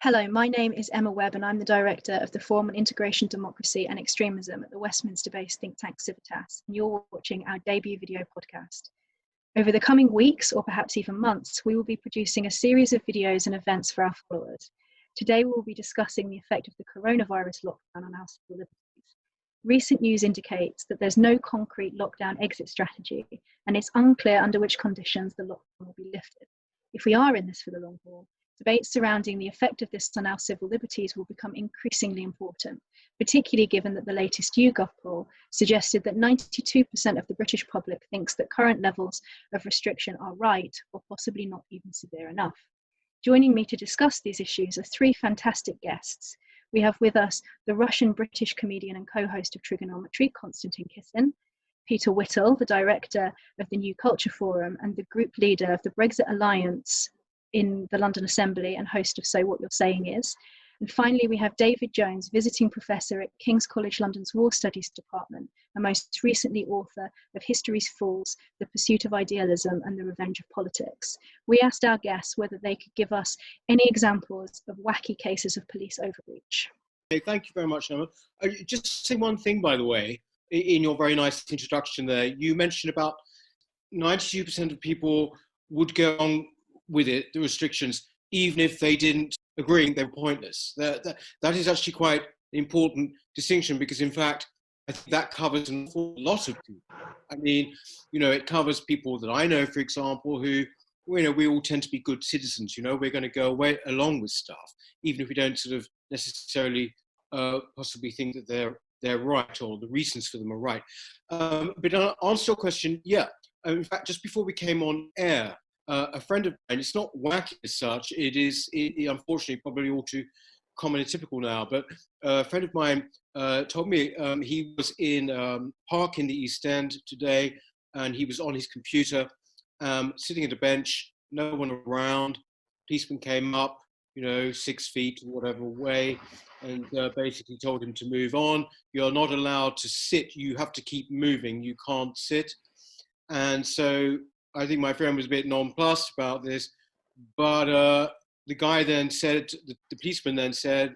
Hello, my name is Emma Webb and I'm the Director of the Forum on Integration, Democracy and Extremism at the Westminster-based think tank Civitas, and you're watching our debut video podcast. Over the coming weeks, or perhaps even months, we will be producing a series of videos and events for our followers. Today we will be discussing the effect of the coronavirus lockdown on our civil liberties. Recent news indicates that there's no concrete lockdown exit strategy, and it's unclear under which conditions the lockdown will be lifted. If we are in this for the long haul, debates surrounding the effect of this on our civil liberties will become increasingly important, particularly given that the latest YouGov poll suggested that 92% of the British public thinks that current levels of restriction are right, or possibly not even severe enough. Joining me to discuss these issues are three fantastic guests. We have with us the Russian-British comedian and co-host of Trigonometry, Konstanin Kisin, Peter Whittle, the director of the New Culture Forum and the group leader of the Brexit Alliance in the London Assembly and host of So What You're Saying Is. And finally, we have David Jones, visiting professor at King's College London's War Studies Department, and most recently author of History's Fools, The Pursuit of Idealism and the Revenge of Politics. We asked our guests whether they could give us any examples of wacky cases of police overreach. Okay, thank you very much, Emma. Just say one thing, by the way, in your very nice introduction there. You mentioned about 92% of people would go on with it, the restrictions, even if they didn't agree, they were pointless. That is actually quite an important distinction, because in fact, I think that covers an awful lot of people. I mean, it covers people that I know, for example, who, we all tend to be good citizens, we're going to go away along with stuff, even if we don't sort of necessarily possibly think that they're right, or the reasons for them are right. But to answer your question, yeah. In fact, just before we came on air, a friend of mine, it's not wacky as such, it is unfortunately probably all too common and typical now, but a friend of mine told me he was in park in the East End today, and he was on his computer, sitting at a bench, no one around. Policeman came up, 6 feet or whatever away, and basically told him to move on. You're not allowed to sit, you have to keep moving, you can't sit. And so I think my friend was a bit nonplussed about this, but the guy then said, the policeman then said,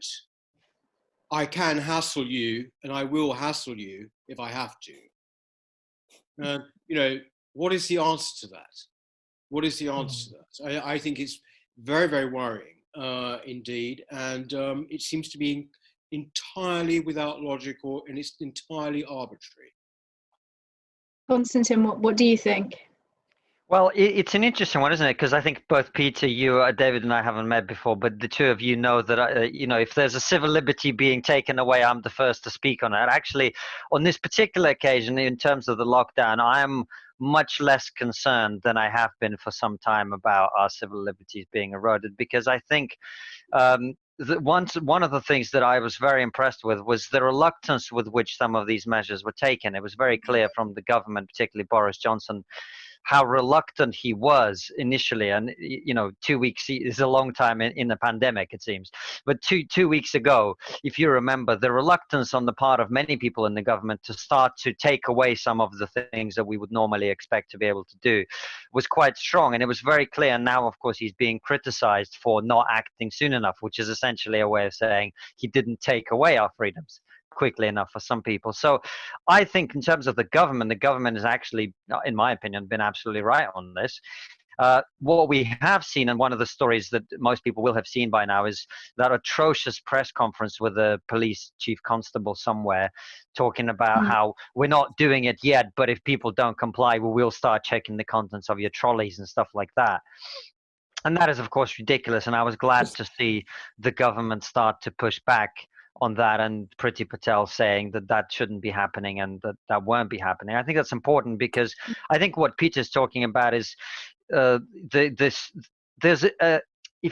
I can hassle you, and I will hassle you if I have to. What is the answer to that? What is the answer to that? I think it's very, very worrying indeed, and it seems to be entirely without logic, and it's entirely arbitrary. Konstantin, what do you think? Well, it's an interesting one, isn't it? Because I think both Peter, you, David, and I haven't met before, but the two of you know that, if there's a civil liberty being taken away, I'm the first to speak on it. Actually, on this particular occasion, in terms of the lockdown, I am much less concerned than I have been for some time about our civil liberties being eroded, because I think one of the things that I was very impressed with was the reluctance with which some of these measures were taken. It was very clear from the government, particularly Boris Johnson, how reluctant he was initially. And 2 weeks is a long time in the pandemic, it seems, but two weeks ago, if you remember, the reluctance on the part of many people in the government to start to take away some of the things that we would normally expect to be able to do was quite strong, and it was very clear. And now, of course, he's being criticized for not acting soon enough, which is essentially a way of saying he didn't take away our freedoms quickly enough for some people. So I think in terms of the government has actually, in my opinion, been absolutely right on this. What we have seen, and one of the stories that most people will have seen by now, is that atrocious press conference with the police chief constable somewhere talking about how we're not doing it yet, but if people don't comply, we will start checking the contents of your trolleys and stuff like that. And that is, of course, ridiculous. And I was glad to see the government start to push back on that, and Priti Patel saying that shouldn't be happening and that won't be happening. I think that's important, because I think what Peter's talking about is if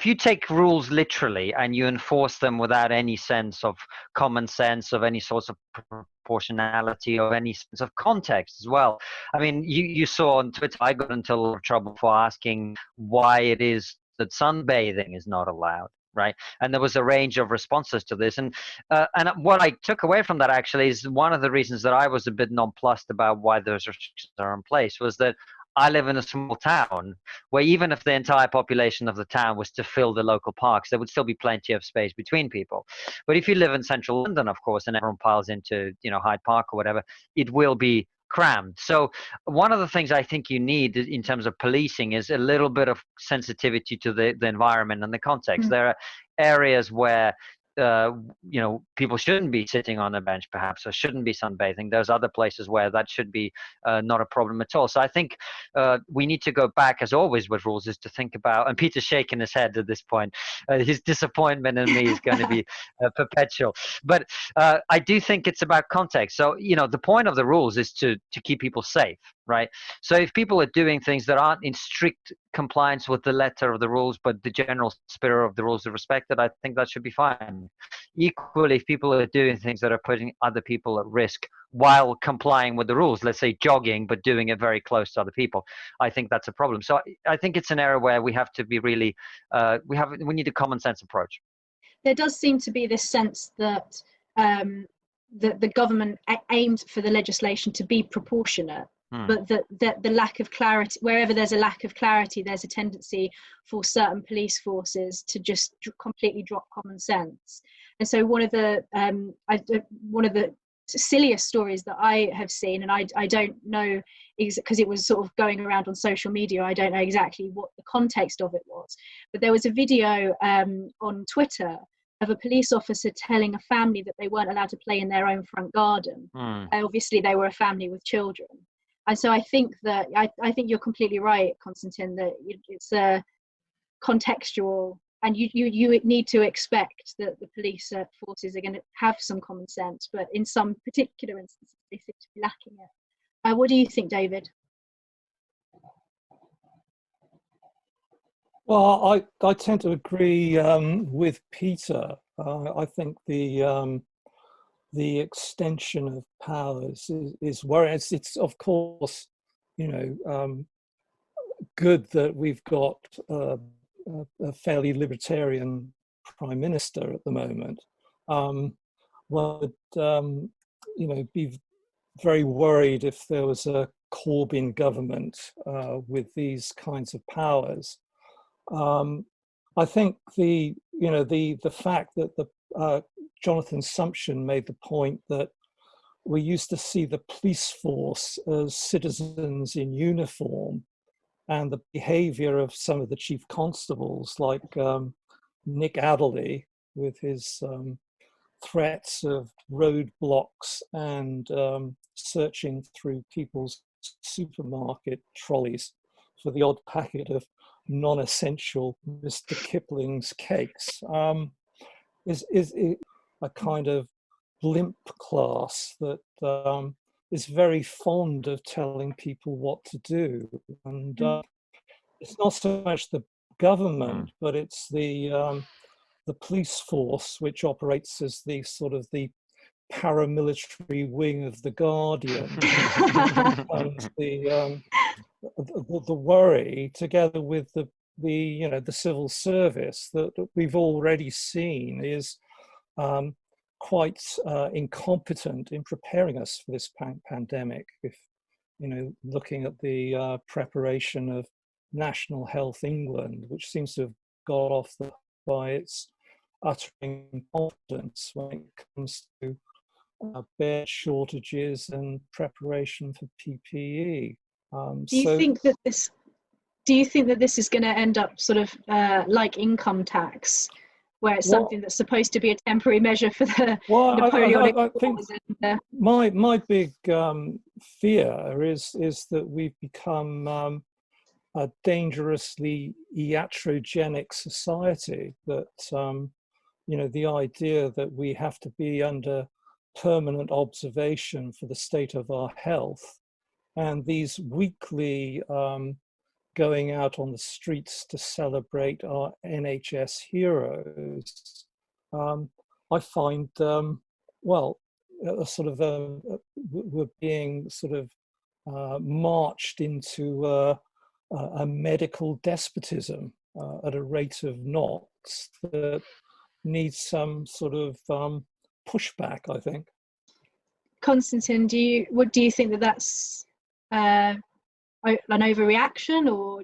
you take rules literally and you enforce them without any sense of common sense, of any sorts of proportionality, or any sense of context as well. I mean, you saw on Twitter, I got into a lot of trouble for asking why it is that sunbathing is not allowed. Right, and there was a range of responses to this, and what I took away from that actually is one of the reasons that I was a bit nonplussed about why those restrictions are in place was that I live in a small town where even if the entire population of the town was to fill the local parks, there would still be plenty of space between people. But if you live in central London, of course, and everyone piles into, Hyde Park or whatever, it will be crammed. So one of the things I think you need in terms of policing is a little bit of sensitivity to the environment and the context. There are areas where people shouldn't be sitting on a bench, perhaps, or shouldn't be sunbathing. There's other places where that should be not a problem at all. So I think we need to go back, as always with rules, is to think about, and Peter's shaking his head at this point, his disappointment in me is going to be perpetual. But I do think it's about context. So, the point of the rules is to keep people safe, right? So if people are doing things that aren't in strict compliance with the letter of the rules, but the general spirit of the rules are respected, I think that should be fine. Equally, if people are doing things that are putting other people at risk while complying with the rules, let's say jogging, but doing it very close to other people, I think that's a problem. So I think it's an area where we have to be really, we need a common sense approach. There does seem to be this sense that the government aimed for the legislation to be proportionate, but that the lack of clarity, wherever there's a lack of clarity, there's a tendency for certain police forces to just completely drop common sense. And so one of the silliest stories that I have seen, and I don't know, because it was sort of going around on social media, I don't know exactly what the context of it was, but there was a video on Twitter of a police officer telling a family that they weren't allowed to play in their own front garden. Obviously they were a family with children. And so I think that I think you're completely right, Konstantin, that it's a contextual, and you need to expect that the police forces are going to have some common sense, but in some particular instances they seem to be lacking it. What do you think, David? Well, I tend to agree with Peter. I think the extension of powers is worrying. It's of course, good that we've got a fairly libertarian prime minister at the moment. Be very worried if there was a Corbyn government with these kinds of powers. I think the fact that Jonathan Sumption made the point that we used to see the police force as citizens in uniform, and the behaviour of some of the chief constables, like Nick Adderley, with his threats of roadblocks and searching through people's supermarket trolleys for the odd packet of non-essential Mr. Kipling's cakes, is a kind of blimp class that is very fond of telling people what to do. And it's not so much the government, but it's the police force, which operates as the sort of the paramilitary wing of the Guardian. And the worry, together with the civil service that we've already seen, is quite incompetent in preparing us for this pandemic. If looking at the preparation of National Health England, which seems to have got off by its utter incompetence when it comes to bed shortages and preparation for PPE. Do you think that this is going to end up sort of like income tax, where it's something that's supposed to be a temporary measure for the Napoleonic I think my big fear is that we've become a dangerously iatrogenic society, that the idea that we have to be under permanent observation for the state of our health, and these weekly going out on the streets to celebrate our NHS heroes, I find, we're being sort of marched into a medical despotism at a rate of knots that needs some sort of pushback, I think. Konstantin, do you think that's an overreaction, or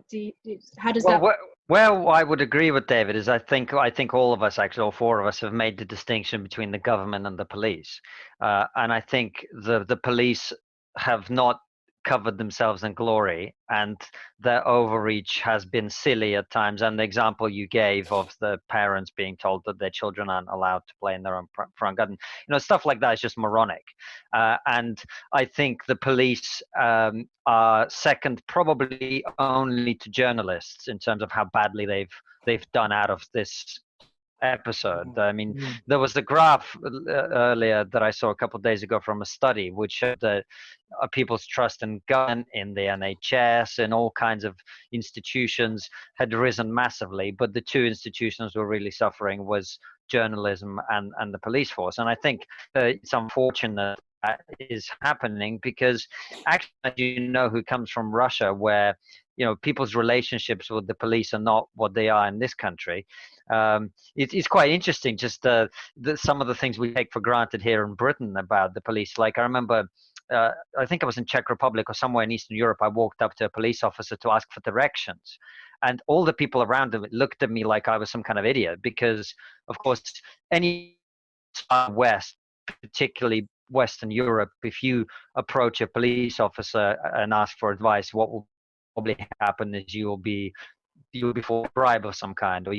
how does that? Well, I would agree with David is I think all of us, actually all four of us, have made the distinction between the government and the police, and I think the police have not covered themselves in glory, and their overreach has been silly at times. And the example you gave of the parents being told that their children aren't allowed to play in their own front garden, stuff like that is just moronic. And I think the police are second probably only to journalists in terms of how badly they've done out of this episode. I mean, there was a graph earlier that I saw a couple of days ago from a study which showed that people's trust in government, in the NHS, and all kinds of institutions had risen massively, but the two institutions who were really suffering was journalism and the police force. And I think it's unfortunate that is happening because actually, who comes from Russia, where people's relationships with the police are not what they are in this country. It's quite interesting, just some of the things we take for granted here in Britain about the police. Like I remember, I think I was in Czech Republic or somewhere in Eastern Europe. I walked up to a police officer to ask for directions, and all the people around him looked at me like I was some kind of idiot, because of course any west, particularly Western Europe, if you approach a police officer and ask for advice, what will probably happen is you'll be for a bribe of some kind, or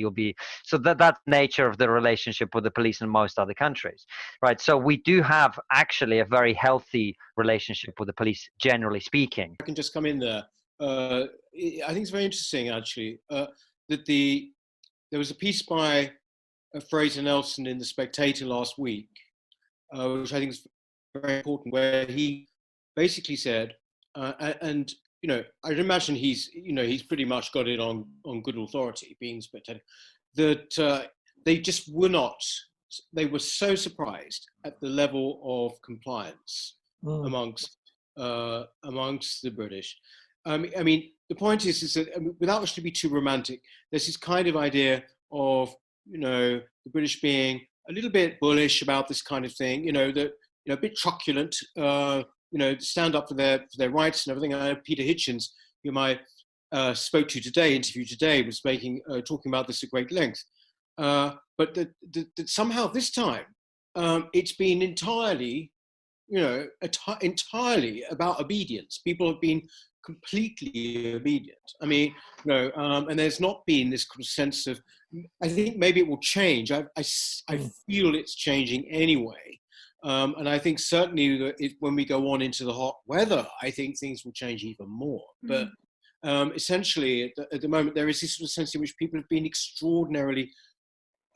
so that's nature of the relationship with the police in most other countries, right? So we do have actually a very healthy relationship with the police, generally speaking. I can just come in there. I think it's very interesting, actually, that there was a piece by Fraser Nelson in The Spectator last week, which I think is very important, where he basically said, and I'd imagine he's pretty much got it on good authority, being Spectator, that they just were not. They were so surprised at the level of compliance amongst the British. I mean, the point is that without wishing to be too romantic, there's this kind of idea of the British being a little bit bullish about this kind of thing. That a bit truculent. Stand up for their rights and everything. Peter Hitchens, whom I interviewed today, was talking about this at great length. But that somehow this time it's been entirely about obedience. People have been completely obedient. I mean, and there's not been this sense of. I think maybe it will change. I feel it's changing anyway. And I think certainly that when we go on into the hot weather, I think things will change even more. But essentially, at the moment, there is this sort of sense in which people have been extraordinarily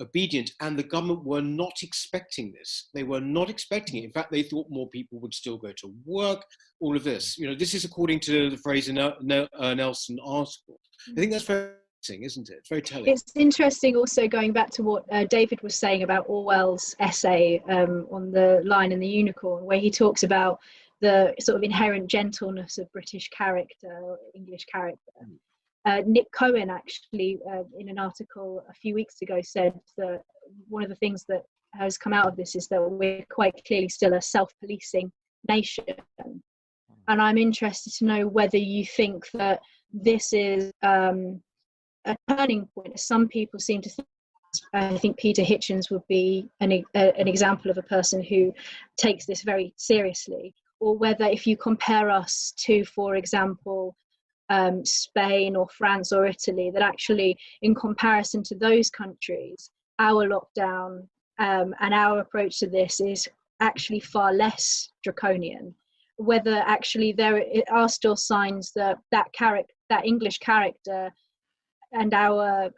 obedient, and the government were not expecting this. They were not expecting it. In fact, they thought more people would still go to work. All of this, this is according to the Fraser Nelson article. I think that's very interesting, isn't it? It's very telling. It's interesting also, going back to what David was saying about Orwell's essay on The Lion and the Unicorn, where he talks about the sort of inherent gentleness of British character, or English character. Nick Cohen actually, in an article a few weeks ago, said that one of the things that has come out of this is that we're quite clearly still a self-policing nation. And I'm interested to know whether you think that this is a turning point. Some people seem to think, I think Peter Hitchens would be an example of a person who takes this very seriously, or whether if you compare us to, for example, Spain or France or Italy, that actually in comparison to those countries, our lockdown and our approach to this is actually far less draconian. Whether actually there are still signs that English character and our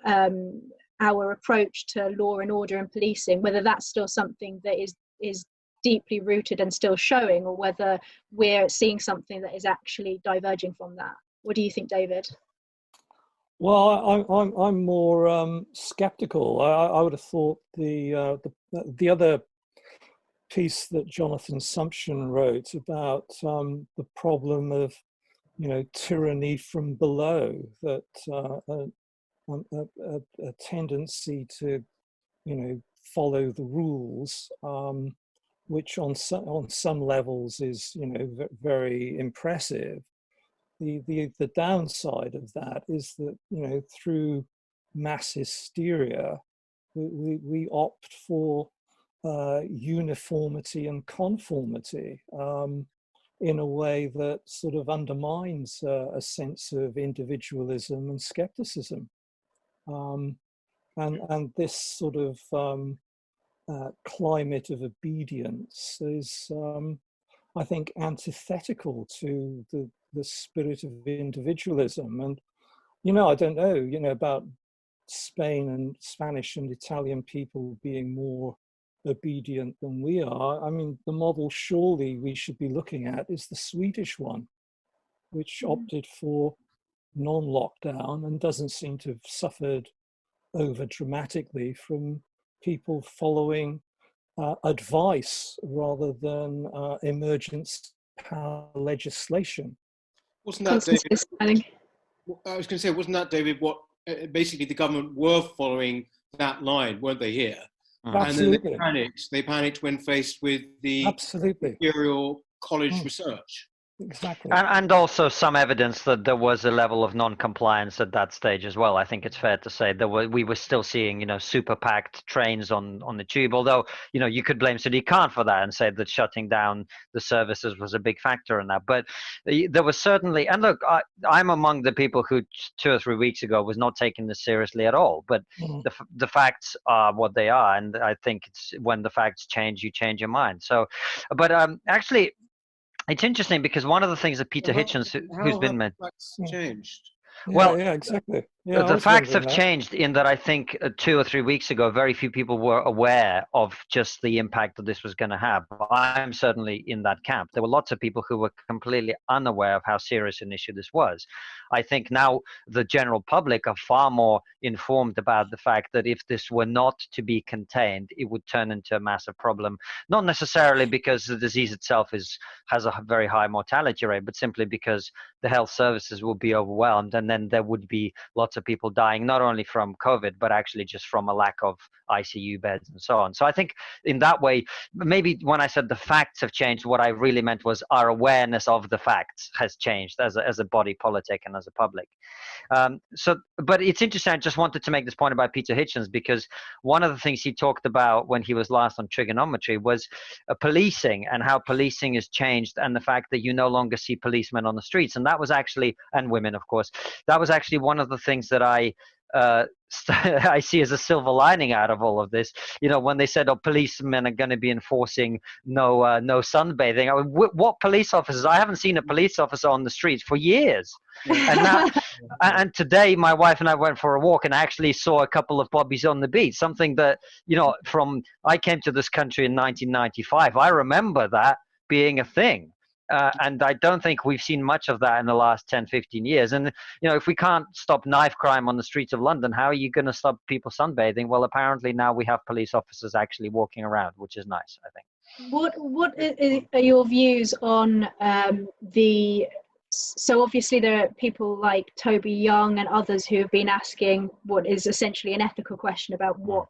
approach to law and order and policing, whether that's still something that is deeply rooted and still showing, or whether we're seeing something that is actually diverging from that. What do you think, David? Well, I'm more skeptical. I would have thought the other piece that Jonathan Sumption wrote about the problem of tyranny from below, that a tendency to follow the rules, which on some levels is very impressive, the downside of that is that, you know, through mass hysteria, we opt for uniformity and conformity in a way that sort of undermines a sense of individualism and skepticism. And this sort of climate of obedience is, I think, antithetical to the spirit of individualism. And, you know, I don't know, you know, about Spain and Spanish and Italian people being more obedient than we are. I mean, the model surely we should be looking at is the Swedish one, which opted for non-lockdown and doesn't seem to have suffered over dramatically from people following advice rather than emergency power legislation. Wasn't that, David? I was going to say, wasn't that, David, what basically the government were following that line, weren't they, here? Absolutely. And then they panicked when faced with the Imperial College research. Exactly. And also some evidence that there was a level of non-compliance at that stage as well. I think it's fair to say that we were still seeing, you know, super packed trains on the tube, although, you know, you could blame City Khan for that and say that shutting down the services was a big factor in that. But there was certainly, and look, I'm among the people who 2 or 3 weeks ago was not taking this seriously at all, but the facts are what they are. And I think it's when the facts change, you change your mind. So, but actually, it's interesting because one of the things that Peter Hitchens, who's been changed. Well, yeah, exactly. Yeah, the facts have changed in that I think 2 or 3 weeks ago, very few people were aware of just the impact that this was going to have. I'm certainly in that camp. There were lots of people who were completely unaware of how serious an issue this was. I think now the general public are far more informed about the fact that if this were not to be contained, it would turn into a massive problem, not necessarily because the disease itself has a very high mortality rate, but simply because the health services will be overwhelmed, and then there would be lots of people dying, not only from COVID, but actually just from a lack of ICU beds and so on. So I think in that way, maybe when I said the facts have changed, what I really meant was our awareness of the facts has changed as a body politic and as a public. But it's interesting. I just wanted to make this point about Peter Hitchens, because one of the things he talked about when he was last on trigonometry was policing and how policing has changed, and the fact that you no longer see policemen on the streets. And that was actually, and women, of course, that was actually one of the things that I see as a silver lining out of all of this. You know, when they said, "Oh, policemen are going to be enforcing no sunbathing," I mean, what police officers? I haven't seen a police officer on the streets for years. And now, and today, my wife and I went for a walk and actually saw a couple of bobbies on the beach. Something that, you know, I came to this country in 1995. I remember that being a thing. And I don't think we've seen much of that in the last 10, 15 years. And, you know, if we can't stop knife crime on the streets of London, how are you going to stop people sunbathing? Well, apparently now we have police officers actually walking around, which is nice, I think. What are your views on so obviously there are people like Toby Young and others who have been asking what is essentially an ethical question about what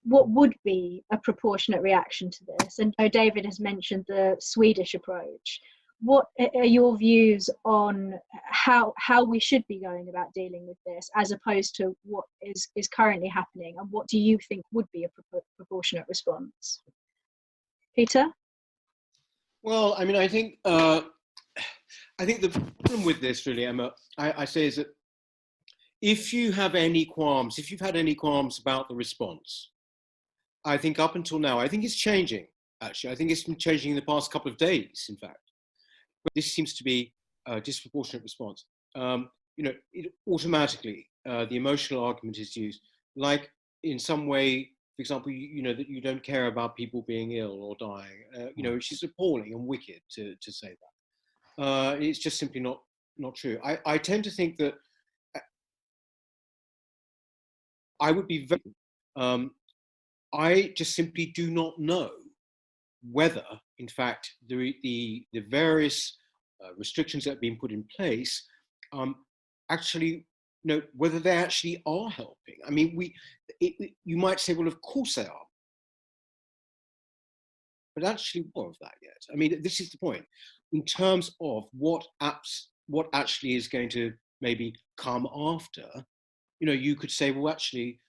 would be a proportionate reaction to this. And David has mentioned the Swedish approach. What are your views on how we should be going about dealing with this, as opposed to what is currently happening, and what do you think would be a proportionate response? Peter? Well, I mean, I think the problem with this, really, Emma, I say, is that if you've had any qualms about the response, I think up until now, I think it's changing, actually. I think it's been changing in the past couple of days, in fact. But this seems to be a disproportionate response. You know, automatically, the emotional argument is used, like in some way, for example, you know, that you don't care about people being ill or dying, you know, which is appalling and wicked to say that. It's just simply not true. I tend to think that I would be very, I just simply do not know whether, in fact, the various restrictions that have been put in place actually, you know, whether they actually are helping. I mean, you might say, well, of course they are, but actually more of that yet. I mean, this is the point. In terms of what what actually is going to maybe come after, you know, you could say, well, actually,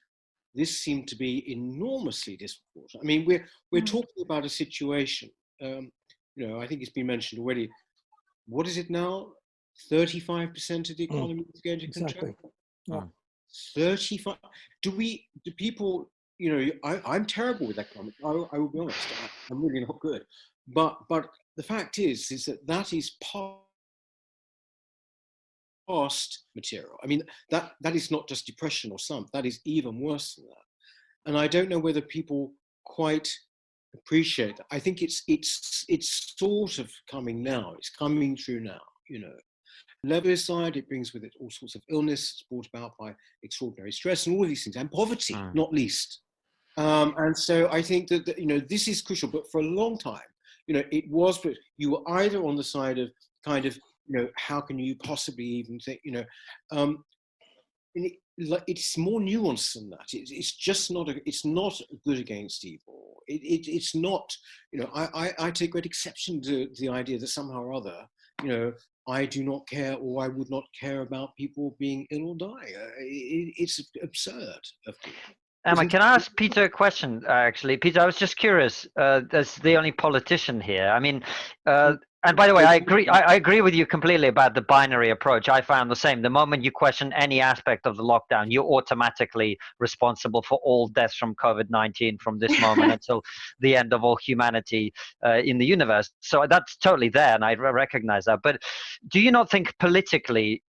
this seemed to be enormously disproportionate. I mean, we're talking about a situation, you know, I think it's been mentioned already. What is it now? 35% of the economy is going to exactly. contract. Yeah. 35. Do people, you know, I'm terrible with economics. I will be honest. I'm really not good. But the fact is that is past material. I mean, that is not just depression or something. That is even worse than that. And I don't know whether people quite appreciate that. I think it's sort of coming now. It's coming through now, you know. Level side, it brings with it all sorts of illness. It's brought about by extraordinary stress and all of these things, and poverty, not least. And so I think that, you know, this is crucial. But for a long time, you know, it was, but you were either on the side of kind of, you know, how can you possibly even think, you know, it's more nuanced than that. It's just not it's not good against evil. It's not, you know, I take great exception to the idea that somehow or other, you know, I do not care, or I would not care about people being ill or die. It's absurd, of course. Emma, can I ask Peter a question, actually? Peter, I was just curious, as the only politician here. I mean, and by the way, I agree with you completely about the binary approach. I found the same. The moment you question any aspect of the lockdown, you're automatically responsible for all deaths from COVID-19 from this moment until the end of all humanity in the universe. So that's totally there, and I recognize that. But do you not think politically,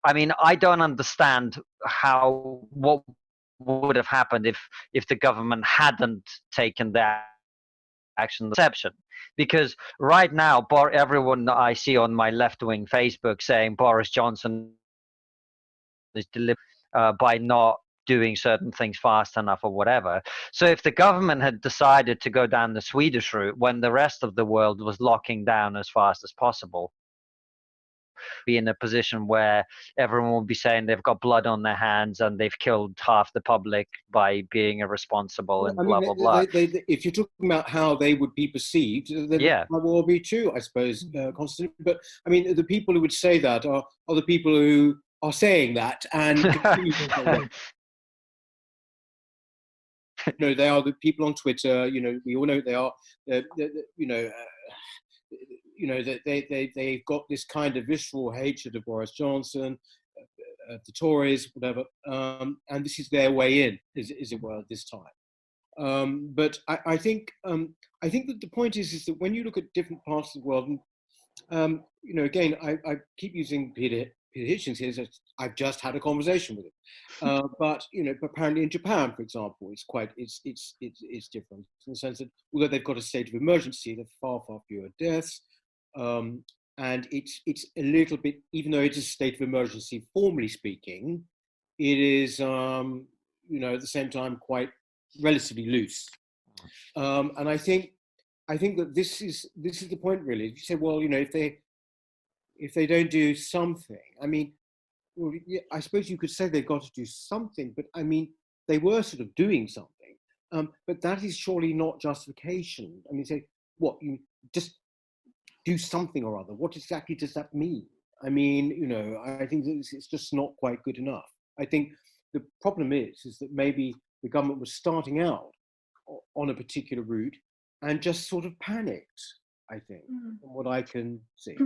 I mean, I don't understand what would have happened if the government hadn't taken that action exception, because right now everyone I see on my left-wing Facebook saying Boris Johnson is by not doing certain things fast enough or whatever. So if the government had decided to go down the Swedish route when the rest of the world was locking down as fast as possible, be in a position where everyone will be saying they've got blood on their hands and they've killed half the public by being irresponsible and blah, blah, blah. If you're talking about how they would be perceived, then that will all be true, I suppose, Konstanin. But I mean, the people who would say that are the people who are saying that and continue to say that. You know, they are the people on Twitter. You know, we all know they are. You know, that they've got this kind of visceral hatred of Boris Johnson, the Tories, whatever, and this is their way in, as it were, this time. But I think that the point is that when you look at different parts of the world, and you know, again, I keep using Peter Hitchens here. So I've just had a conversation with him, but you know, apparently in Japan, for example, it's different in the sense that although they've got a state of emergency, there are far fewer deaths. And it's a little bit, even though it is a state of emergency, formally speaking, it is, you know, at the same time, quite relatively loose. And I think that this is the point, really. If you say, well, you know, if they don't do something, I mean, well, yeah, I suppose you could say they've got to do something, but I mean, they were sort of doing something. But that is surely not justification. I mean, say, what, you just do something or other. What exactly does that mean? I mean, you know, I think it's just not quite good enough. I think the problem is that maybe the government was starting out on a particular route and just sort of panicked, I think, from what I can see.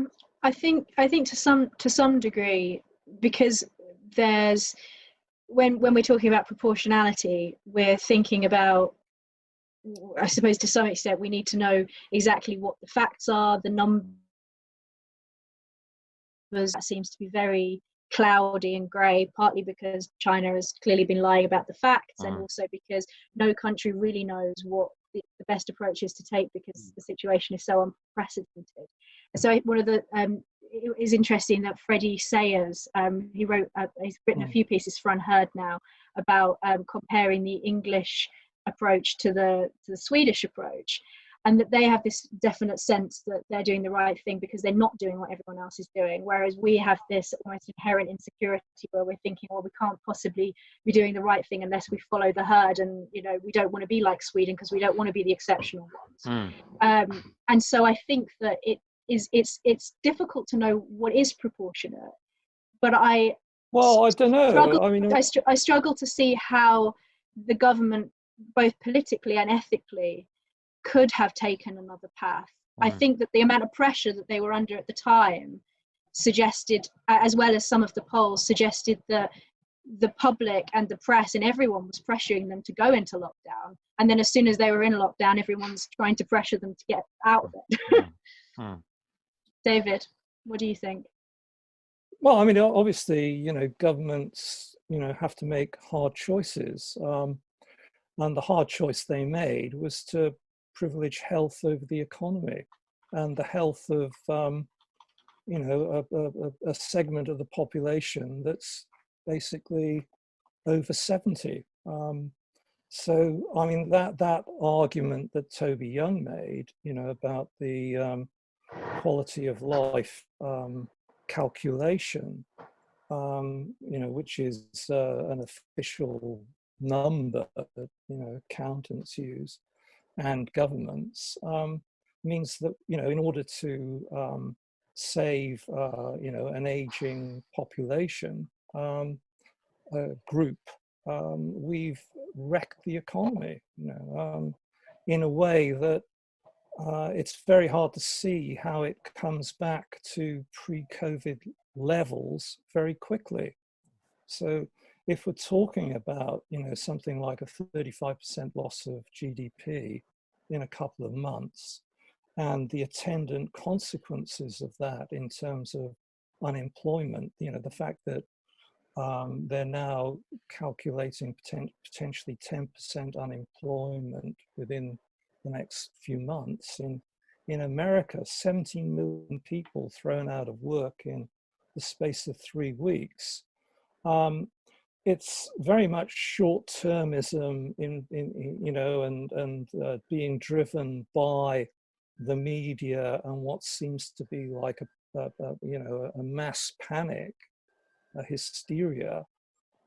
I think to some degree, because there's when we're talking about proportionality, we're thinking about, I suppose to some extent, we need to know exactly what the facts are, the numbers. That seems to be very cloudy and grey, partly because China has clearly been lying about the facts, and also because no country really knows what the best approach is to take, because the situation is so unprecedented. So one of the it is interesting that Freddie Sayers, he's written a few pieces for Unheard now about comparing the English approach to the Swedish approach, and that they have this definite sense that they're doing the right thing because they're not doing what everyone else is doing, whereas we have this almost inherent insecurity where we're thinking, well, we can't possibly be doing the right thing unless we follow the herd, and you know, we don't want to be like Sweden because we don't want to be the exceptional ones. And so I think that it's difficult to know what is proportionate. But I don't know. I struggle to see how the government, both politically and ethically, could have taken another path. I think that the amount of pressure that they were under at the time suggested, as well as some of the polls, suggested that the public and the press and everyone was pressuring them to go into lockdown. And then as soon as they were in lockdown, everyone's trying to pressure them to get out of it. David, what do you think? Well, I mean, obviously, governments, have to make hard choices. And the hard choice they made was to privilege health over the economy and the health of, a segment of the population that's basically over 70. So, I mean, that argument that Toby Young made, about the quality of life calculation, which is an official number that accountants use and governments, means that in order to save an aging population group, we've wrecked the economy in a way that it's very hard to see how it comes back to pre-COVID levels very quickly. So if we're talking about, something like a 35% loss of GDP in a couple of months, and the attendant consequences of that in terms of unemployment, the fact that they're now calculating potentially 10% unemployment within the next few months. In America, 17 million people thrown out of work in the space of 3 weeks. It's very much short-termism and being driven by the media and what seems to be like a mass panic, a hysteria.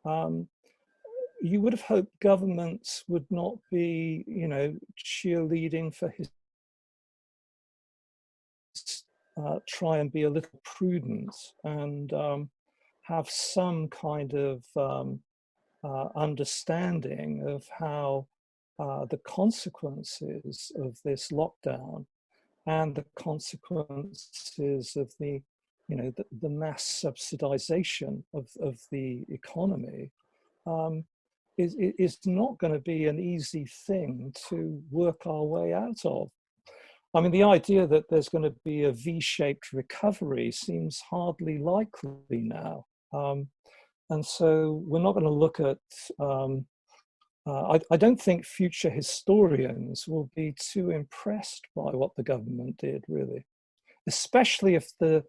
You would have hoped governments would not be, cheerleading for try and be a little prudent and have some kind of understanding of how the consequences of this lockdown and the consequences of the mass subsidization of the economy is not going to be an easy thing to work our way out of. I mean, the idea that there's going to be a V-shaped recovery seems hardly likely now. And so we're not going to look at, I don't think future historians will be too impressed by what the government did, really, especially if the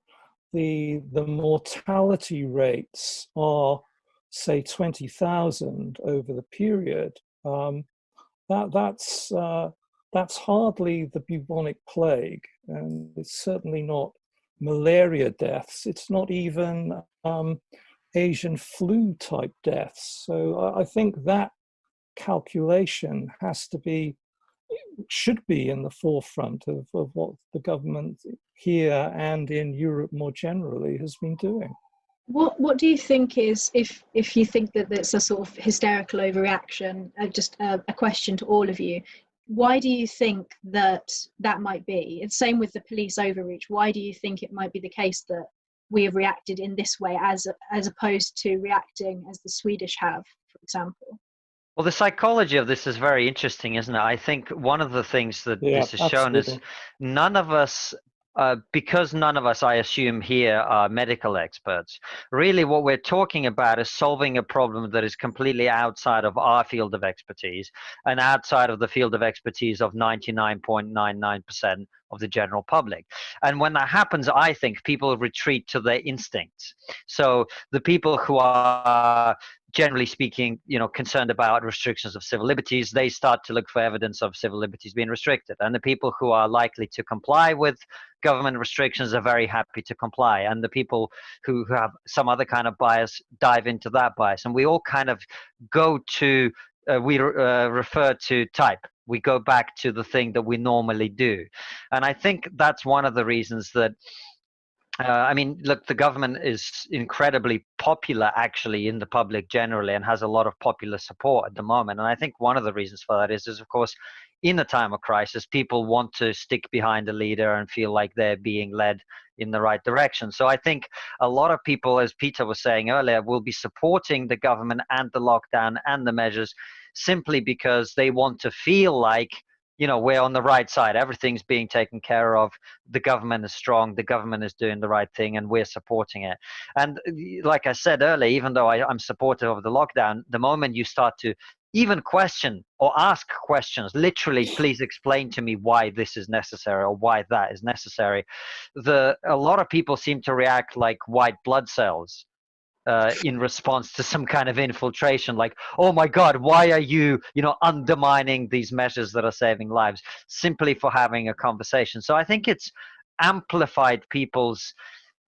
mortality rates are, say, 20,000 over the period. That's hardly the bubonic plague, and it's certainly not malaria deaths. It's not even Asian flu type deaths. So I think that calculation should be in the forefront of what the government here and in Europe more generally has been doing. What do you think is, if you think that it's a sort of hysterical overreaction, just a question to all of you, why do you think that might be? It's same with the police overreach. Why do you think it might be the case that we have reacted in this way as opposed to reacting as the Swedish have, for example? Well, the psychology of this is very interesting, isn't it? I think one of the things that this has shown is none of us, because none of us, I assume here, are medical experts. Really what we're talking about is solving a problem that is completely outside of our field of expertise and outside of the field of expertise of 99.99% of the general public. And when that happens, I think people retreat to their instincts. So the people who are generally speaking, concerned about restrictions of civil liberties, they start to look for evidence of civil liberties being restricted. And the people who are likely to comply with government restrictions are very happy to comply. And the people who have some other kind of bias dive into that bias. And we all kind of go to, we refer to type. We go back to the thing that we normally do. And I think that's one of the reasons that I mean, look, the government is incredibly popular actually in the public generally and has a lot of popular support at the moment. And I think one of the reasons for that is of course, in a time of crisis, people want to stick behind a leader and feel like they're being led in the right direction. So I think a lot of people, as Peter was saying earlier, will be supporting the government and the lockdown and the measures simply because they want to feel like, you know, we're on the right side, everything's being taken care of, the government is strong, the government is doing the right thing, and we're supporting it. And like I said earlier, even though I'm supportive of the lockdown, the moment you start to even question or ask questions, literally, please explain to me why this is necessary or why that is necessary, a lot of people seem to react like white blood cells. In response to some kind of infiltration, like, oh my God, why are you, undermining these measures that are saving lives simply for having a conversation? So I think it's amplified people's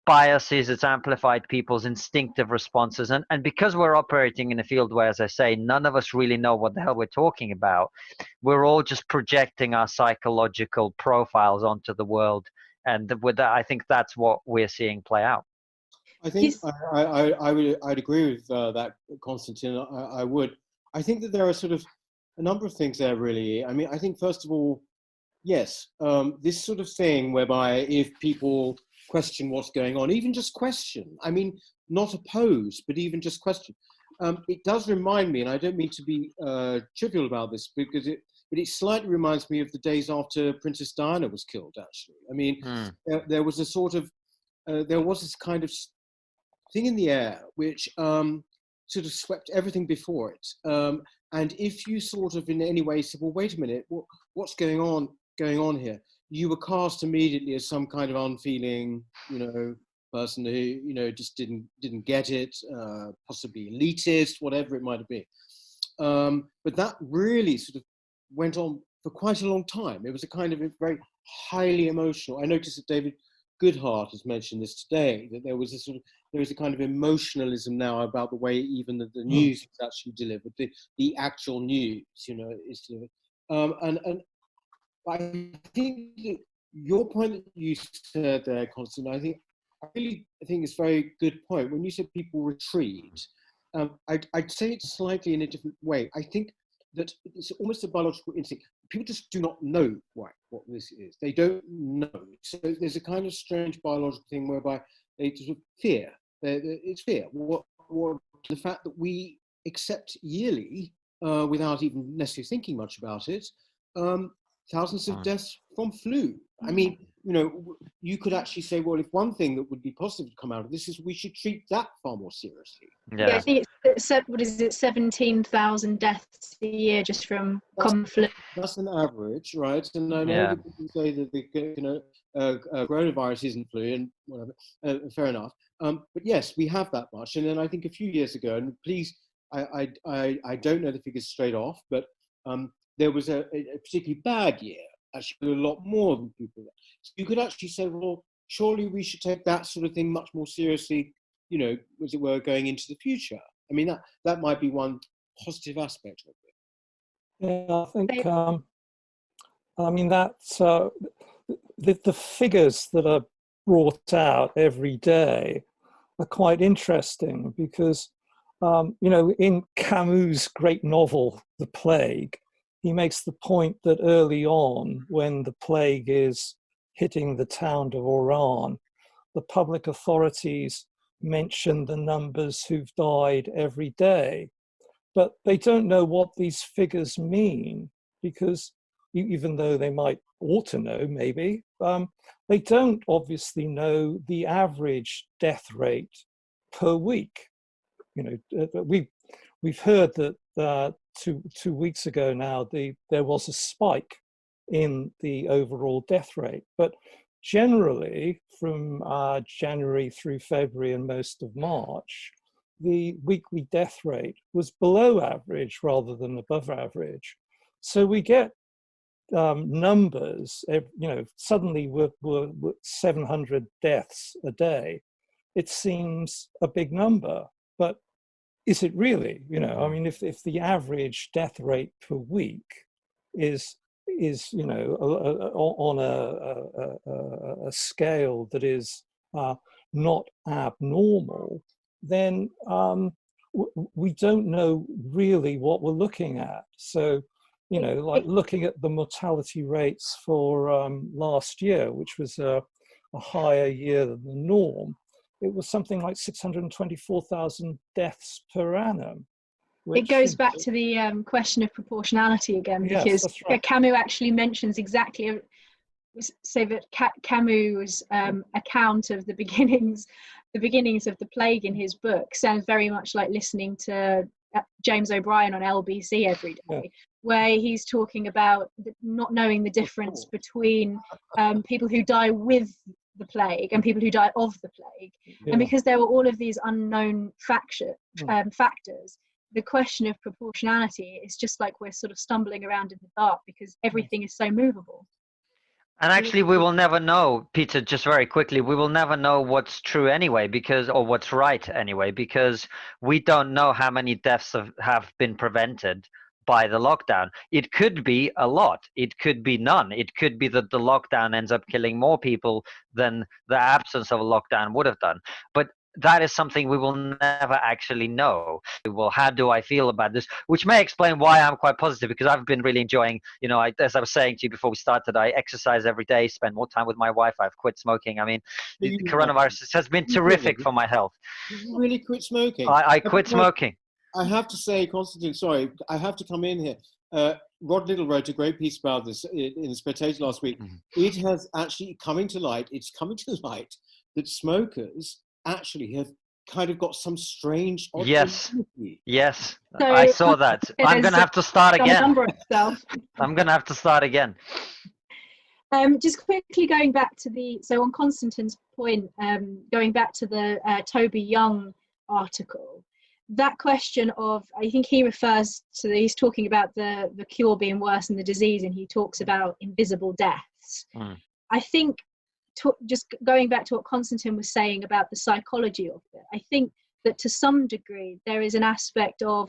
biases, it's amplified people's instinctive responses. And because we're operating in a field where, as I say, none of us really know what the hell we're talking about, we're all just projecting our psychological profiles onto the world. And with that, I think that's what we're seeing play out. I think I'd agree with that, Konstantin. I would. I think that there are sort of a number of things there, really. I mean, I think first of all, yes, this sort of thing whereby if people question what's going on, even just question, I mean, not oppose, but even just question. It does remind me, and I don't mean to be trivial about this, but it slightly reminds me of the days after Princess Diana was killed, actually. I mean, there was a sort of, there was this kind of thing in the air which sort of swept everything before it. And if you sort of in any way said, well, wait a minute, what's going on here? You were cast immediately as some kind of unfeeling, person who, just didn't get it, possibly elitist, whatever it might have been. But that really sort of went on for quite a long time. It was a kind of a very highly emotional. I noticed that David Goodhart has mentioned this today, that there is a kind of emotionalism now about the way even the news is actually delivered, the actual news, is delivered. And I think that your point that you said there, Konstantin, I think it's a very good point. When you said people retreat, I'd say it slightly in a different way. I think that it's almost a biological instinct. People just do not know what this is. They don't know. So there's a kind of strange biological thing whereby they sort of fear. It's fear. What the fact that we accept yearly, without even necessarily thinking much about it, thousands of deaths from flu. I mean, you could actually say, well, if one thing that would be positive to come out of this is we should treat that far more seriously. Yeah, I think it's 17,000 deaths a year just from common flu. That's an average, right? And I know that people say that the coronavirus isn't flu and whatever. Fair enough. But yes, we have that much. And then I think a few years ago, and please, I don't know the figures straight off, but there was a particularly bad year. Actually, a lot more than people. So you could actually say, well, surely we should take that sort of thing much more seriously, as it were, going into the future. I mean, that might be one positive aspect of it. Yeah, I think, I mean, that's the figures that are brought out every day are quite interesting because, in Camus' great novel, The Plague, he makes the point that early on, when the plague is hitting the town of Oran, the public authorities mention the numbers who've died every day. But they don't know what these figures mean because even though they ought to know maybe, they don't obviously know the average death rate per week. We've heard that two weeks ago now, there was a spike in the overall death rate. But generally, from January through February and most of March, the weekly death rate was below average rather than above average. So we get numbers, suddenly we're 700 deaths a day. It seems a big number, but is it really? I mean, if the average death rate per week you know, on a scale that is not abnormal, then we don't know really what we're looking at. So, you know, like looking at the mortality rates for last year, which was a higher year than the norm, it was something like 624,000 deaths per annum. It goes back to the question of proportionality again, because yes, that's right. Camus actually mentions exactly, so that Camus' account of the beginnings of the plague in his book sounds very much like listening to James O'Brien on LBC every day, where he's talking about not knowing the difference between people who die with the plague and people who die of the plague. And because there were all of these unknown factors, the question of proportionality is just like we're sort of stumbling around in the dark because everything is so movable. And actually, we will never know, Peter, just very quickly, we will never know what's true anyway, because, or what's right anyway, because we don't know how many deaths have been prevented by the lockdown. It could be a lot. It could be none. It could be that the lockdown ends up killing more people than the absence of a lockdown would have done. But that is something we will never actually know. Well, how do I feel about this? Which may explain why I'm quite positive, because I've been really enjoying, you know, as I was saying to you before we started, I exercise every day, spend more time with my wife. I've quit smoking. I mean, the coronavirus has been terrific for my health. You really quit smoking? I quit smoking. I have to say, Konstantin, sorry, I have to come in here. Rod Little wrote a great piece about this in The Spectator last week. It has actually coming to light that smokers actually have kind of got some strange odd immunity. Yes, so I saw that. I'm gonna have to start again. I'm gonna have to start again. Just quickly going back to on Konstantin's point, going back to the Toby Young article, that question of, I think he refers to, he's talking about the cure being worse than the disease, and he talks about invisible deaths. I think, just going back to what Konstantin was saying about the psychology of it, I think that to some degree there is an aspect of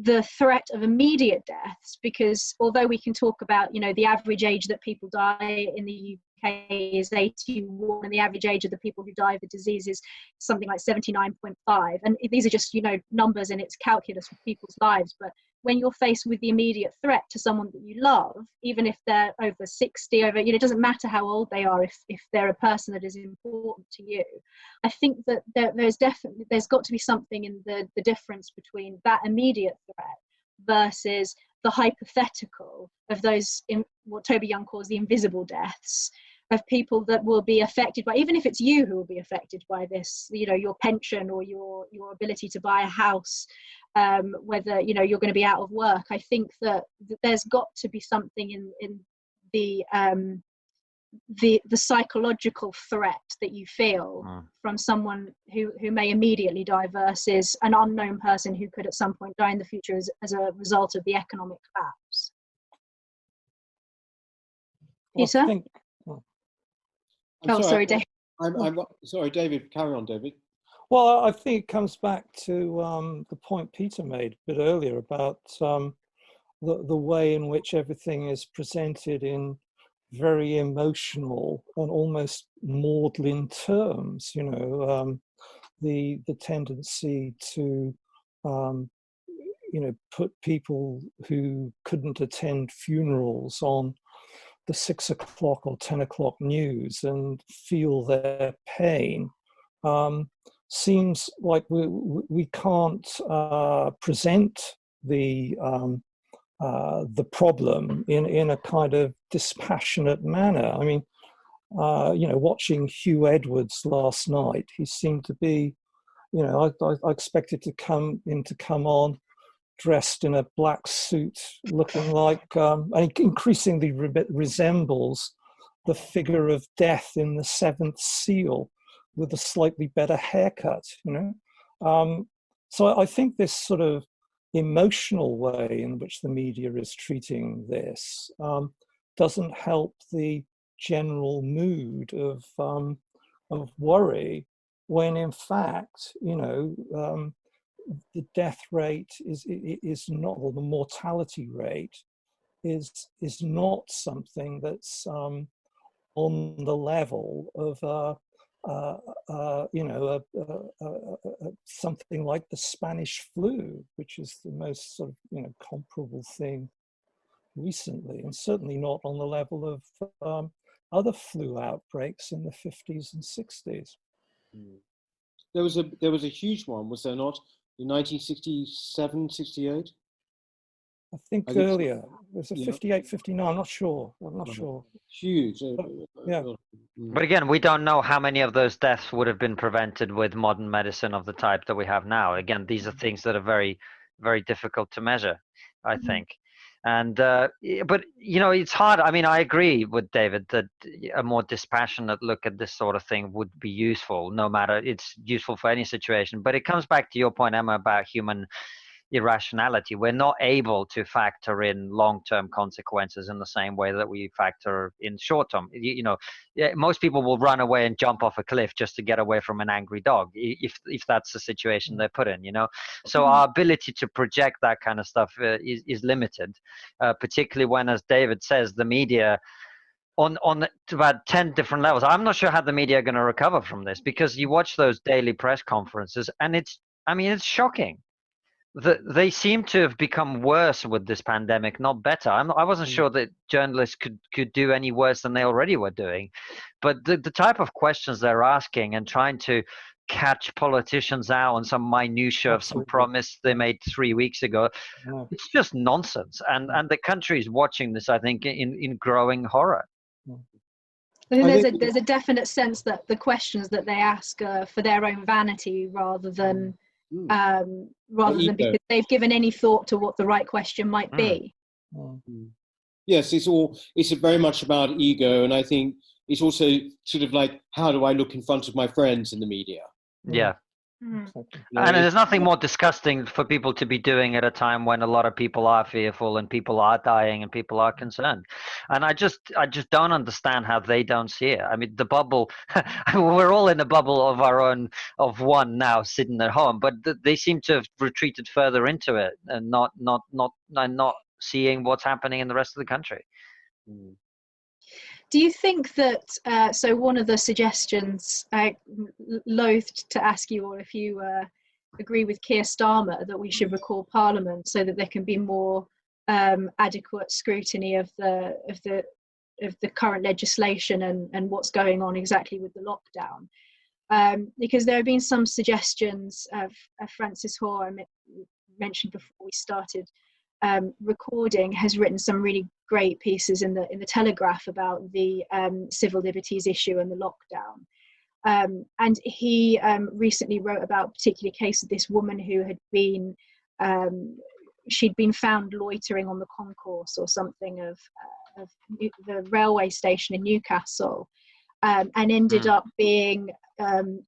the threat of immediate deaths, because although we can talk about, you know, the average age that people die in the UK is 81, and the average age of the people who die of the disease is something like 79.5, and these are just, you know, numbers and it's calculus for people's lives. But when you're faced with the immediate threat to someone that you love, even if they're over 60, you know, it doesn't matter how old they are, if they're a person that is important to you, I think that there's got to be something in the difference between that immediate threat versus the hypothetical of those, in what Toby Young calls the invisible deaths, of people that will be affected by, even if it's you who will be affected by this, you know, your pension or your ability to buy a house, whether, you know, you're going to be out of work. I think that there's got to be something in the psychological threat that you feel from someone who may immediately die versus an unknown person who could at some point die in the future as a result of the economic collapse. Peter? Sorry, David. I'm sorry, David. Carry on, David. Well, I think it comes back to the point Peter made a bit earlier about the way in which everything is presented in very emotional and almost maudlin terms. You know, the tendency to you know, put people who couldn't attend funerals on the 6 o'clock or 10 o'clock news and feel their pain. Seems like we can't present the problem in a kind of dispassionate manner. I mean, you know, watching Hugh Edwards last night, he seemed to be, you know, I expected to come on dressed in a black suit, looking like, and increasingly resembles the figure of death in the Seventh Seal, with a slightly better haircut, you know. So I think this sort of emotional way in which the media is treating this doesn't help the general mood of worry, when in fact, you know, the death rate is not, or the mortality rate is not something that's on the level of something like the Spanish flu, which is the most sort of comparable thing recently, and certainly not on the level of other flu outbreaks in the 50s and 60s. There was a huge one, was there not, in 1967, 68? I think earlier. There's a 58, 59, I'm not sure. Huge. Yeah. But again, we don't know how many of those deaths would have been prevented with modern medicine of the type that we have now. Again, these are things that are very, very difficult to measure, I think. And but it's hard. I mean, I agree with David that a more dispassionate look at this sort of thing would be useful, no matter, it's useful for any situation. But it comes back to your point, Emma, about human irrationality. We're not able to factor in long-term consequences in the same way that we factor in short-term. Most people will run away and jump off a cliff just to get away from an angry dog, if that's the situation they're put in. So our ability to project that kind of stuff is limited, particularly when, as David says, the media on about 10 different levels. I'm not sure how the media are going to recover from this, because you watch those daily press conferences and it's shocking. They seem to have become worse with this pandemic, not better. I wasn't sure that journalists could do any worse than they already were doing. But the type of questions they're asking and trying to catch politicians out on some minutiae of some promise they made 3 weeks ago, it's just nonsense. And the country is watching this, I think, in growing horror. I think there's a definite sense that the questions that they ask are for their own vanity rather than because they've given any thought to what the right question might be. Yes, it's very much about ego, and I think it's also sort of like, how do I look in front of my friends in the media? Yeah. And there's nothing more disgusting for people to be doing at a time when a lot of people are fearful and people are dying and people are concerned. And I just don't understand how they don't see it. I mean, the bubble, we're all in a bubble of our own, of one now sitting at home, but they seem to have retreated further into it and not seeing what's happening in the rest of the country. Do you think that, so one of the suggestions, loathed to ask you all if you agree with Keir Starmer that we should recall Parliament so that there can be more adequate scrutiny of the current legislation and what's going on exactly with the lockdown? Because there have been some suggestions of Francis Hoare, I mentioned before we started recording, has written some really great pieces in the Telegraph about the civil liberties issue and the lockdown. And he recently wrote about a particular case of this woman who had been, she'd been found loitering on the concourse or something of the railway station in Newcastle, and ended up being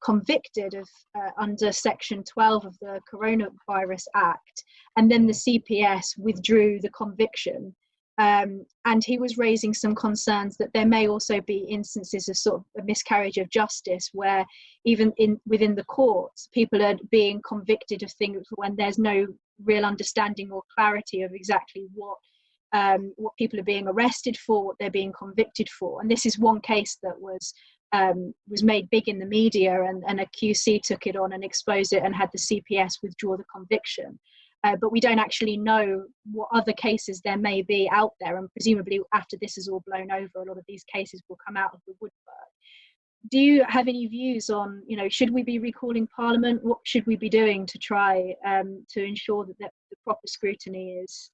convicted of under Section 12 of the Coronavirus Act, and then the CPS withdrew the conviction. And he was raising some concerns that there may also be instances of sort of a miscarriage of justice, where even within the courts, people are being convicted of things when there's no real understanding or clarity of exactly what people are being arrested for, what they're being convicted for. And this is one case that was made big in the media, and a QC took it on and exposed it and had the CPS withdraw the conviction. But we don't actually know what other cases there may be out there, and presumably after this is all blown over, a lot of these cases will come out of the woodwork. Do you have any views on, should we be recalling Parliament? What should we be doing to try to ensure that the proper scrutiny is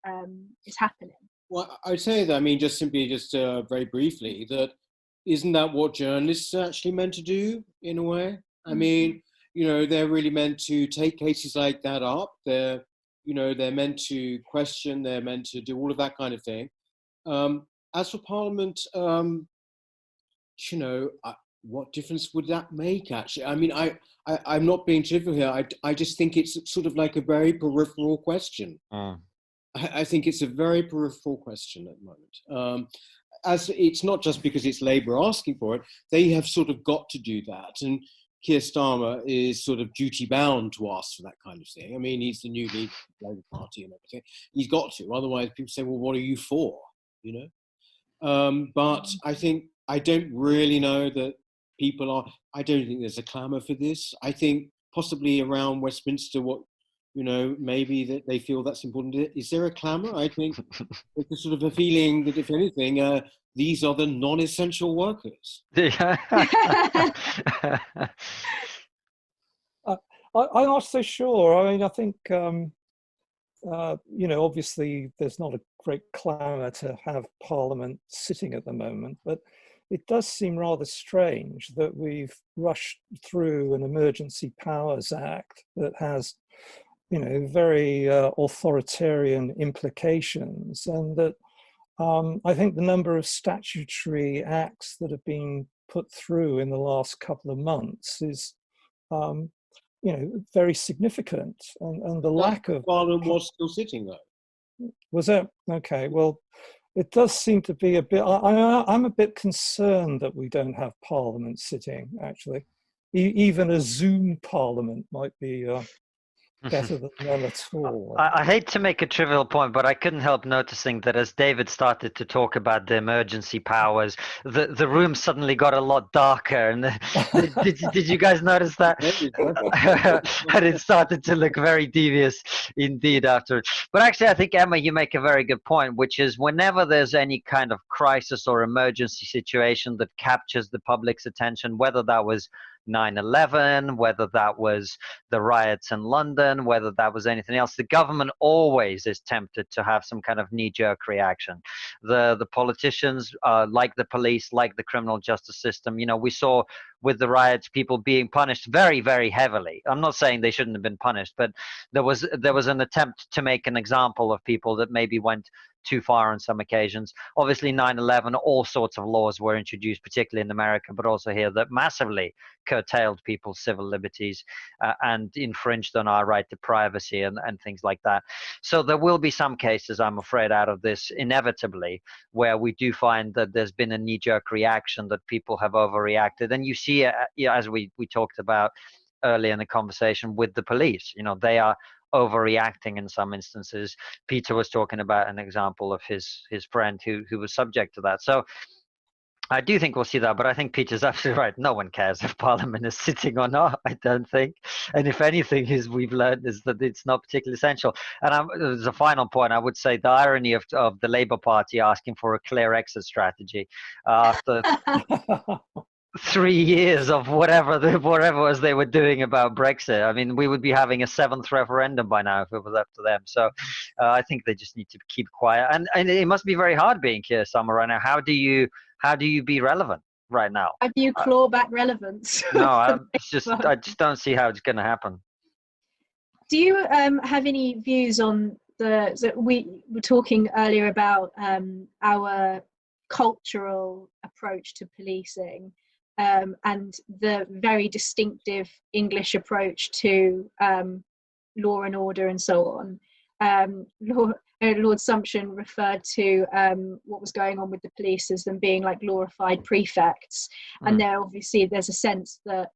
happening? Well, I would say that, just very briefly, that isn't that what journalists are actually meant to do, in a way? They're really meant to take cases like that up. They're meant to question, they're meant to do all of that kind of thing. As for Parliament, what difference would that make, actually? I'm not being trivial here. I just think it's sort of like a very peripheral question. I think it's a very peripheral question at the moment. As it's not just because it's Labour asking for it, they have sort of got to do that. And Keir Starmer is sort of duty bound to ask for that kind of thing. He's the new leader of the Labour Party and everything. He's got to, otherwise people say, well, what are you for? you know. But I think, I don't really know that people are, I don't think there's a clamour for this. I think possibly around Westminster, what, you know, maybe that they feel that's important. Is there a clamour? I think there's sort of a feeling that, if anything, these are the non-essential workers. I'm not so sure. I mean, I think, you know, obviously there's not a great clamour to have Parliament sitting at the moment, but it does seem rather strange that we've rushed through an Emergency Powers Act that has, you know, very authoritarian implications, and that I think the number of statutory acts that have been put through in the last couple of months is, you know, very significant, and the lack of Parliament was still sitting though. was it okay? Well, it does seem to be a bit. I'm a bit concerned that we don't have Parliament sitting. Actually, even a Zoom Parliament might be better than none at all. I hate to make a trivial point, but I couldn't help noticing that as David started to talk about the emergency powers, the room suddenly got a lot darker. And did you guys notice that? And it started to look very devious indeed after. But actually, I think, Emma, you make a very good point, which is whenever there's any kind of crisis or emergency situation that captures the public's attention, whether that was 9/11, whether that was the riots in London, whether that was anything else, the government always is tempted to have some kind of knee-jerk reaction. The politicians, like the police, like the criminal justice system, you know, we saw with the riots people being punished very, very heavily. I'm not saying they shouldn't have been punished, but there was an attempt to make an example of people that maybe went too far on some occasions. Obviously 9/11, all sorts of laws were introduced, particularly in America, but also here, that massively curtailed people's civil liberties and infringed on our right to privacy and things like that. So there will be some cases, I'm afraid, out of this inevitably where we do find that there's been a knee-jerk reaction, that people have overreacted. And you see, as we talked about earlier in the conversation with the police, you know, they are overreacting in some instances. Peter was talking about an example of his friend who was subject to that. So I do think we'll see that, but I think Peter's absolutely right. No one cares if Parliament is sitting or not, I don't think. And if anything, we've learned is that it's not particularly essential. And as a final point, I would say the irony of the Labour Party asking for a clear exit strategy after 3 years of whatever it was they were doing about Brexit. I mean, we would be having a 7th referendum by now if it was up to them. So I think they just need to keep quiet. And it must be very hard being Keir Starmer right now. How do you be relevant right now? How do you claw back relevance? No, I just don't see how it's going to happen. Do you have any views on so we were talking earlier about our cultural approach to policing and the very distinctive English approach to law and order and so on. Lord Sumption referred to what was going on with the police as them being like glorified prefects, and there's a sense that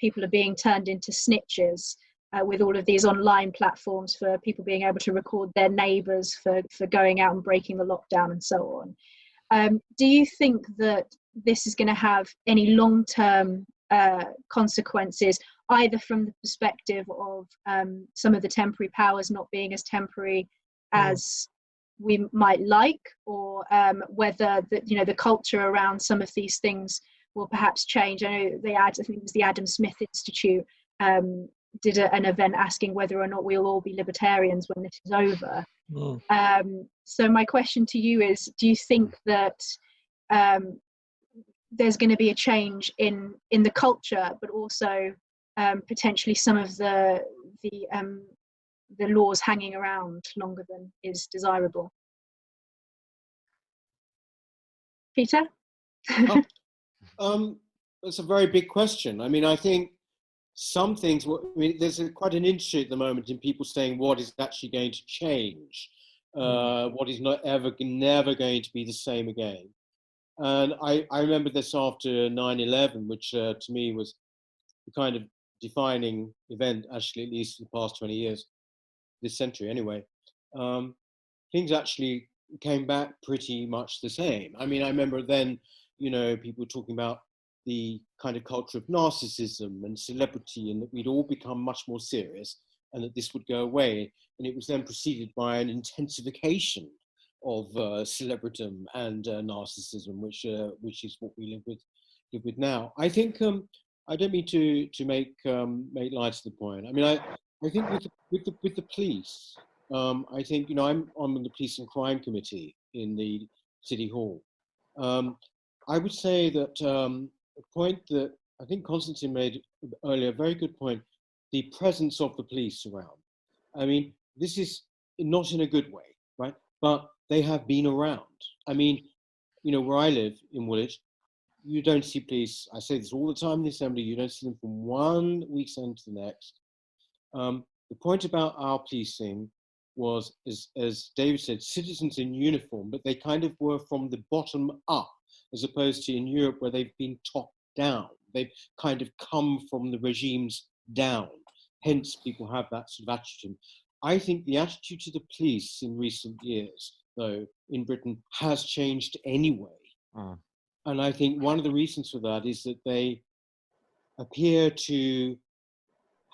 people are being turned into snitches with all of these online platforms for people being able to record their neighbours for going out and breaking the lockdown and so on. Do you think that this is going to have any long-term consequences, either from the perspective of some of the temporary powers not being as temporary as we might like, or whether the culture around some of these things will perhaps change? I know I think it was the Adam Smith Institute did an event asking whether or not we'll all be libertarians when this is over. So my question to you is, do you think that there's going to be a change in the culture, but also potentially some of the laws hanging around longer than is desirable? Peter? That's a very big question. I mean, I think some things, there's quite an industry at the moment in people saying what is actually going to change, what is never going to be the same again. And I remember this after 9/11, which to me was the kind of defining event, actually, at least for the past 20 years, this century anyway. Things actually came back pretty much the same. I mean, I remember then, people talking about the kind of culture of narcissism and celebrity, and that we'd all become much more serious and that this would go away. And it was then preceded by an intensification of celebridom and narcissism, which is what we live with now. I think I don't mean to make light of the point. I mean, I think with the police, I think I'm on the Police and Crime Committee in the City Hall. I would say that a point that I think Konstantin made earlier, a very good point, the presence of the police around. I mean, this is not in a good way, right? But they have been around. I mean, where I live in Woolwich, you don't see police. I say this all the time in the assembly. You don't see them from one weekend to the next. The point about our policing was, as David said, citizens in uniform, but they kind of were from the bottom up, as opposed to in Europe where they've been top down. They've kind of come from the regimes down. Hence, people have that sort of attitude. I think the attitude to the police in recent years, though, in Britain has changed anyway. And I think one of the reasons for that is that they appear to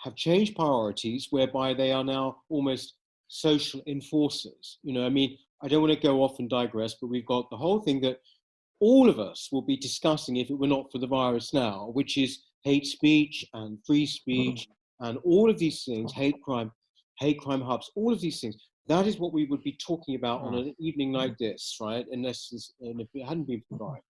have changed priorities, whereby they are now almost social enforcers. I mean, I don't want to go off and digress, but we've got the whole thing that all of us will be discussing if it were not for the virus now, which is hate speech and free speech and all of these things, hate crime hubs, all of these things. That is what we would be talking about on an evening like this, right? And if it hadn't been for the virus.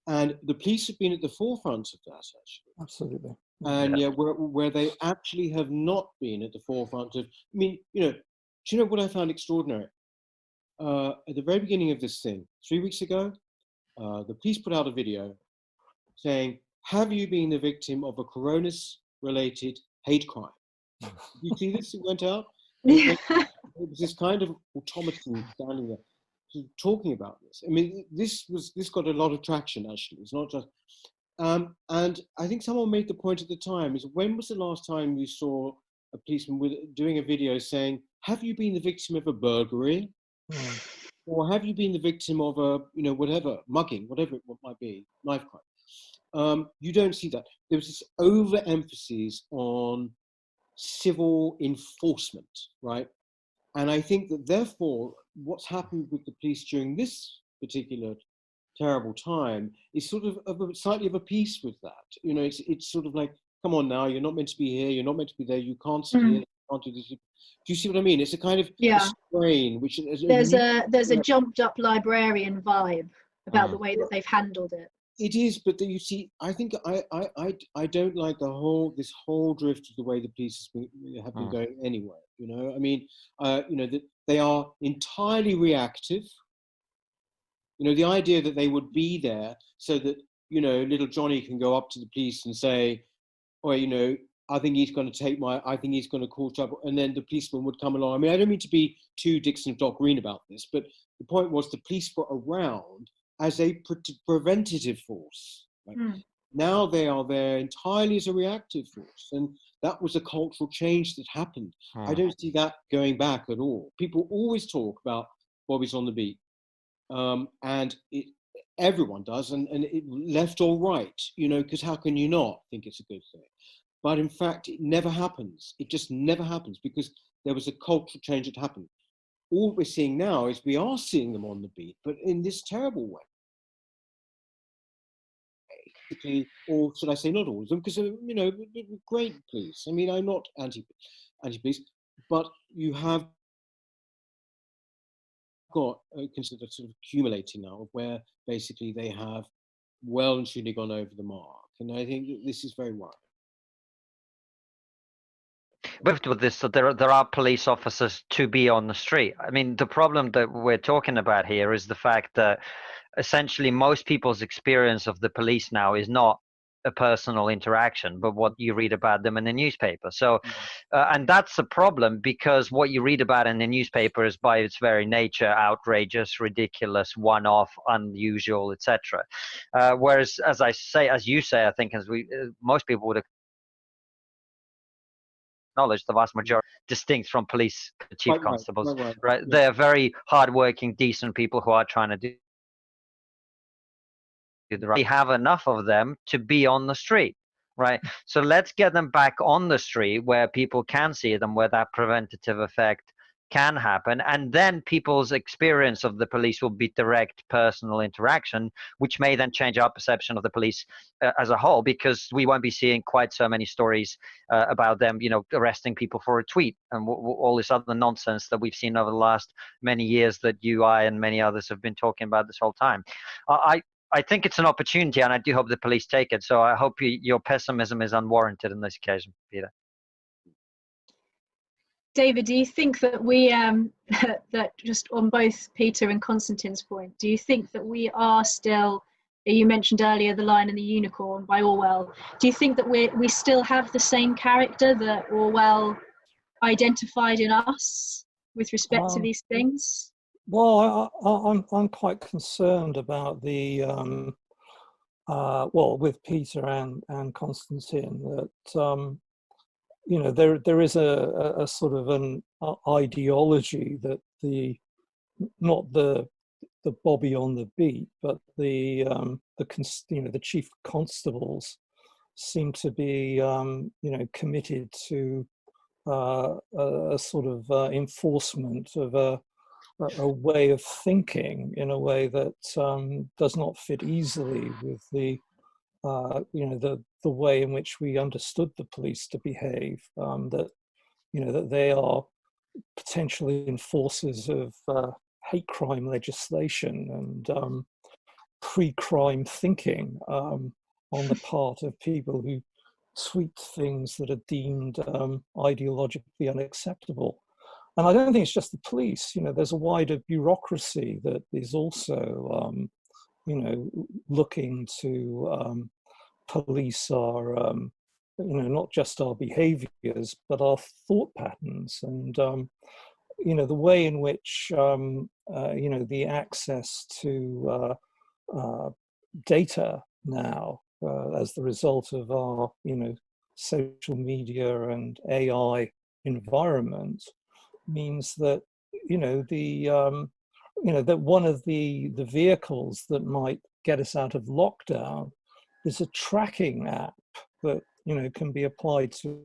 And the police have been at the forefront of that, actually. Absolutely. And yeah, where they actually have not been at the forefront of, I mean, do you know what I found extraordinary? At the very beginning of this thing, 3 weeks ago, the police put out a video saying, have you been the victim of a coronavirus-related hate crime? You see this? It went out. It was this kind of automaton standing there talking about this. I mean, this got a lot of traction, actually. It's not just... and I think someone made the point at the time, is when was the last time you saw a policeman doing a video saying, have you been the victim of a burglary? Or have you been the victim of a, whatever, mugging, whatever it might be, knife crime? You don't see that. There was this overemphasis on civil enforcement, right? And I think that therefore, what's happened with the police during this particular terrible time is sort of slightly of a piece with that. It's sort of like, come on now, you're not meant to be here, you're not meant to be there, you can't sit here, you can't do this. Do you see what I mean? It's a kind of strain, which there's a jumped up librarian vibe about the way that they've handled it. It is, but you see, I think I don't like this whole drift of the way the police have been going anyway. I mean, that they are entirely reactive. The idea that they would be there so that, little Johnny can go up to the police and say, oh, I think he's going to cause trouble. And then the policeman would come along. I mean, I don't mean to be too Dixon of Dock Green about this, but the point was the police were around as a preventative force. Right? Now they are there entirely as a reactive force. And that was a cultural change that happened. I don't see that going back at all. People always talk about Bobby's on the beat. And everyone does, and left or right, because how can you not think it's a good thing? But in fact, it never happens. It just never happens because there was a cultural change that happened. All we're seeing now is we are seeing them on the beat, but in this terrible way. Or should I say not all of them, because, great police. I mean, I'm not anti-police, but you have got considered sort of accumulating now, where basically they have well and truly gone over the mark. And I think this is very worrying. But with this, so there are police officers to be on the street. I mean, the problem that we're talking about here is the fact that essentially most people's experience of the police now is not a personal interaction, but what you read about them in the newspaper. So, and that's a problem, because what you read about in the newspaper is by its very nature outrageous, ridiculous, one-off, unusual, etc. Whereas, as you say, I think most people would acknowledge the vast majority, distinct from police chief Quite right, constables, quite right. right? Yeah. They're very hardworking, decent people who are trying to do the right. We have enough of them to be on the street, right? So let's get them back on the street where people can see them, where that preventative effect can happen, and then people's experience of the police will be direct personal interaction, which may then change our perception of the police as a whole, because we won't be seeing quite so many stories about them, you know, arresting people for a tweet and all this other nonsense that we've seen over the last many years that you, I, and many others have been talking about this whole time. I think it's an opportunity, and I do hope the police take it. So I hope your pessimism is unwarranted in this occasion, Peter. David, do you think that we, that just on both Peter and Konstantin's point, do you think that we are still, you mentioned earlier The Lion and the Unicorn by Orwell, do you think that we still have the same character that Orwell identified in us with respect to these things? Well, I'm quite concerned about the, well, with Peter and Konstantin, that, you know, there is a sort of an ideology that not the Bobby on the beat, but the you know, the chief constables seem to be, you know, committed to a sort of enforcement of a way of thinking in a way that does not fit easily with the you know, the way in which we understood the police to behave. That, you know, that they are potentially enforcers of hate crime legislation and pre-crime thinking on the part of people who tweet things that are deemed ideologically unacceptable. And I don't think it's just the police. You know, there's a wider bureaucracy that is also, you know, looking to police our, you know, not just our behaviors, but our thought patterns. And, you know, the way in which, you know, the access to data now, as the result of our, you know, social media and AI environment, means that, you know, you know, that one of the vehicles that might get us out of lockdown is a tracking app that, you know, can be applied to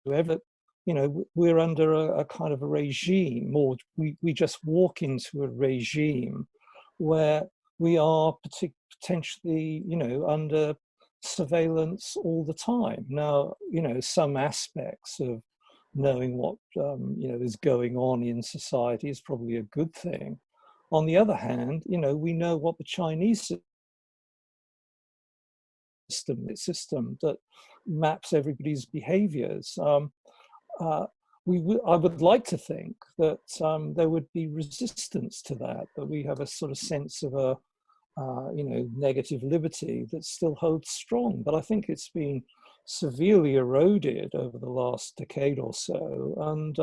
whoever. You know, we're under a kind of a regime, or we just walk into a regime where we are potentially, you know, under surveillance all the time. Now, you know, some aspects of knowing what, you know, is going on in society is probably a good thing. On the other hand, you know, we know what the Chinese system that maps everybody's behaviors. I would like to think that there would be resistance to that, that we have a sort of sense of a, you know, negative liberty that still holds strong. But I think it's been severely eroded over the last decade or so. And,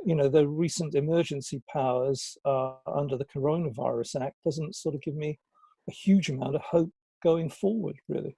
you know, the recent emergency powers under the Coronavirus Act doesn't sort of give me a huge amount of hope going forward, really.